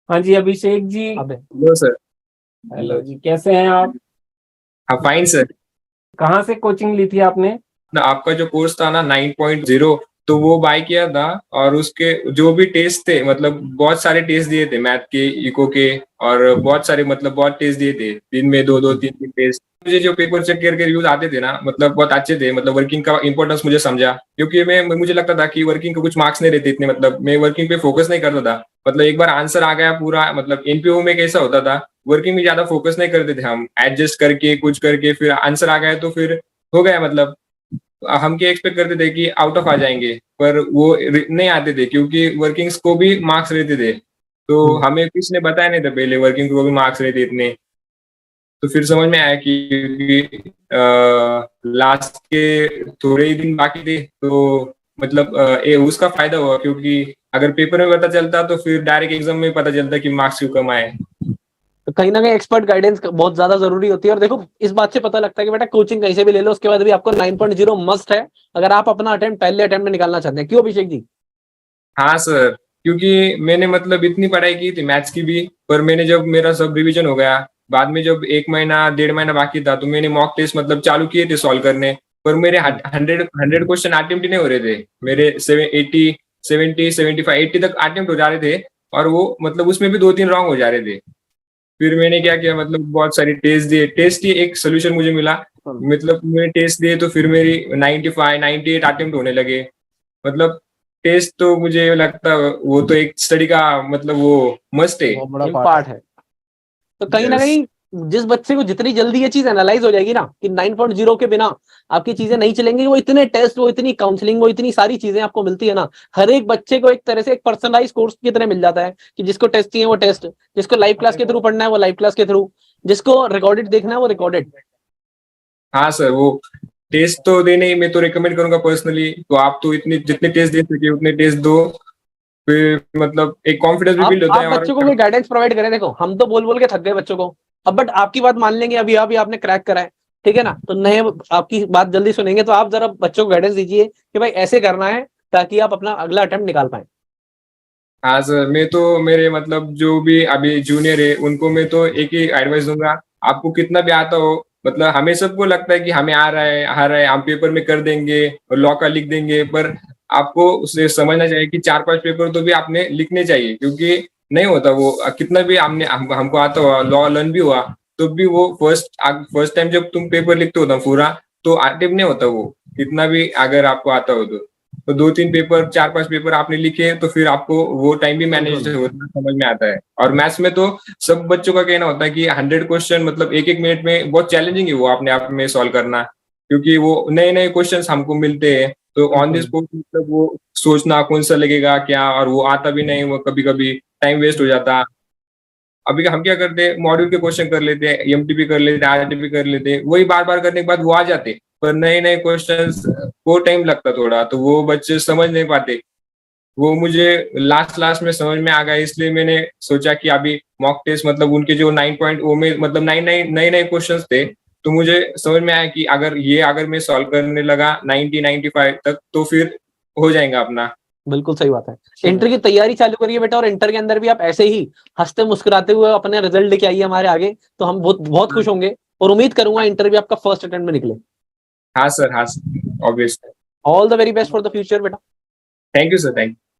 हाँ जी, अभिषेक जी। अबे hello sir. Hello जी, कैसे हैं आप? हाँ फाइन सर। कहाँ से कोचिंग ली थी आपने? ना आपका जो कोर्स था ना 9.0, तो वो बाय किया था। और उसके जो भी टेस्ट थे, मतलब बहुत सारे टेस्ट दिए थे, मैथ के, इको के, और बहुत सारे, मतलब बहुत टेस्ट दिए थे, दिन में दो दो तीन तीन टेस्ट। मुझे जो पेपर चेक करके रिव्यूज आते थे ना, मतलब बहुत अच्छे थे। मतलब वर्किंग का इंपॉर्टेंस मुझे समझा, क्योंकि मुझे लगता था कि वर्किंग के कुछ मार्क्स नहीं रहते इतने, मतलब मैं वर्किंग पे फोकस नहीं करता था। मतलब एक बार आंसर आ गया पूरा, मतलब एनपीओ में कैसा होता था, वर्किंग में ज्यादा फोकस नहीं करते थे हम, एडजस्ट करके कुछ करके फिर आंसर आ गया तो फिर हो गया। मतलब हम क्या एक्सपेक्ट करते थे कि आउट ऑफ आ जाएंगे, पर वो नहीं आते थे, क्योंकि वर्किंग्स को भी मार्क्स रहते थे। तो हम्म, हमें किसी ने बताया नहीं था पहले वर्किंग को भी मार्क्स रहते इतने। तो फिर समझ में आया कि लास्ट के थोड़े ही दिन बाकी थे, तो मतलब उसका फायदा हुआ, क्योंकि अगर पेपर में पता चलता तो फिर डायरेक्ट एग्जाम में पता चलता कि मार्क्स क्यों कम आए। तो कहीं ना कहीं एक्सपर्ट गाइडेंस बहुत ज्यादा जरूरी होती है। और देखो, इस बात से पता लगता है कि बेटा कोचिंग कहीं से भी ले लो, उसके बाद भी आपको 9.0 मस्ट है, अगर आप अपना अटेम्प्ट पहले अटेम्प्ट में निकालना चाहते हैं। क्यों अभिषेक जी? हाँ सर, क्योंकि मैंने मतलब इतनी पढ़ाई की थी मैथ्स की भी, पर मैंने जब मेरा सब रिवीजन हो गया, बाद में जब एक महीना डेढ़ महीना बाकी था, तो मैंने मॉक टेस्ट मतलब चालू किए थे सॉल्व करने। पर मेरे हम्म, 100 क्वेश्चन अटेम्प्ट ही नहीं हो रहे थे। मेरे 80, 70, 75, 80 तक अटेम्प्ट हो जा रहे थे, और वो मतलब उसमें भी दो तीन रॉन्ग हो जा रहे थे। फिर मैंने क्या किया, मतलब बहुत सारी टेस्ट दिए, टेस्ट ही एक सोल्यूशन मुझे मिला। हम्म। मतलब मैंने टेस्ट दिए तो फिर मेरी 95, 98 अटेम्प्ट होने लगे। मतलब टेस्ट तो मुझे लगता है वो तो एक स्टडी का मतलब वो मस्ट है। बहुत बड़ा पार्ट है। तो कहीं ना यस। कहीं जिस बच्चे को जितनी जल्दी ये चीज एनालाइज हो जाएगी ना कि 9.0 के बिना आपकी चीजें नहीं चलेंगी, वो इतने टेस्ट, वो इतनी काउंसलिंग, वो इतनी सारी चीजें आपको मिलती है ना, हर एक बच्चे को एक तरह से एक पर्सनलाइज कोर्स की तरह मिल जाता है कि जिसको टेस्ट चाहिए वो टेस्ट, जिसको लाइव क्लास के थ्रू पढ़ना है वो लाइव क्लास के थ्रू, जिसको रिकॉर्डेड देखना है वो रिकॉर्डेड। हाँ सर, वो टेस्ट तो देने ही मैं तो रिकमेंड करूंगा पर्सनली। तो आप तो इतने जितने टेस्ट दे सके उतने टेस्ट दो, फिर मतलब एक कॉन्फिडेंस भी आप बिल्ड होता आप है। और बच्चों को कोई गाइडेंस प्रोवाइड करें। देखो, हम तो बोल बोल के थक गए बच्चों को अब, बट आपकी बात मान लेंगे। अभी अभी आपने क्रैक करा है, ठीक है ना, तो नए आपकी बात जल्दी सुनेंगे। तो आप जरा बच्चों को गाइडेंस दीजिए कि भाई ऐसे करना है ताकि आप अपना अगला अटेम्प्ट निकाल पाए। हाँ सर, मैं तो मेरे मतलब जो भी अभी जूनियर है उनको मैं तो एक ही एडवाइस दूंगा। आपको कितना भी आता हो, मतलब हमें सबको लगता है कि हमें आ रहा है, हम पेपर में कर देंगे और लॉ का लिख देंगे, पर आपको उसे समझना चाहिए कि चार पांच पेपर तो भी आपने लिखने चाहिए, क्योंकि नहीं होता वो। कितना भी हमको आता हुआ लॉ लर्न भी हुआ, तो भी वो फर्स्ट टाइम जब तुम पेपर लिखते हो ना पूरा, तो अटेम्प्ट नहीं होता वो, कितना भी अगर आपको आता हो तो दो तीन पेपर, चार पांच पेपर आपने लिखे, तो फिर आपको वो टाइम भी मैनेज बिल्कुल। होता, समझ में आता है। और मैथ्स में तो सब बच्चों का कहना होता है कि 100 क्वेश्चन मतलब एक एक मिनट में बहुत चैलेंजिंग है वो अपने आप में सॉल्व करना, क्योंकि वो नए नए क्वेश्चन हमको मिलते हैं। तो ऑन दिस बिल्कुल। स्पॉट मतलब वो सोचना कौन सा लगेगा क्या, और वो आता भी नहीं, वो कभी कभी टाइम वेस्ट हो जाता। अभी हम क्या करते हैं, मॉड्यूल के क्वेश्चन कर लेते हैं, एमटीपी कर लेते हैं, आरटीपी कर लेते हैं, वही बार बार करने के बाद वो आ जाते। पर नए नए क्वेश्चंस को टाइम लगता थोड़ा, तो वो बच्चे समझ नहीं पाते। वो मुझे लास्ट लास्ट में समझ में आ गया, इसलिए मैंने सोचा कि अभी मॉक टेस्ट मतलब उनके जो 9.0 में मतलब नाइन नाइन नए नए क्वेश्चंस थे, तो मुझे समझ में आया कि अगर मैं सॉल्व करने लगा 90, 95 तक, तो फिर हो जाएगा अपना। बिल्कुल सही बात है। इंटर की तैयारी चालू करिए बेटा, और इंटर के अंदर भी आप ऐसे ही हंसते मुस्कुराते हुए अपने रिजल्ट लेके आइए हमारे आगे, तो हम बहुत बहुत खुश होंगे। और उम्मीद करूंगा इंटर भी आपका फर्स्ट अटेम्प्ट में निकले। हाँ सर, हाँ sir, obvious. All the very best for the future बेटा। Thank you sir, thank you.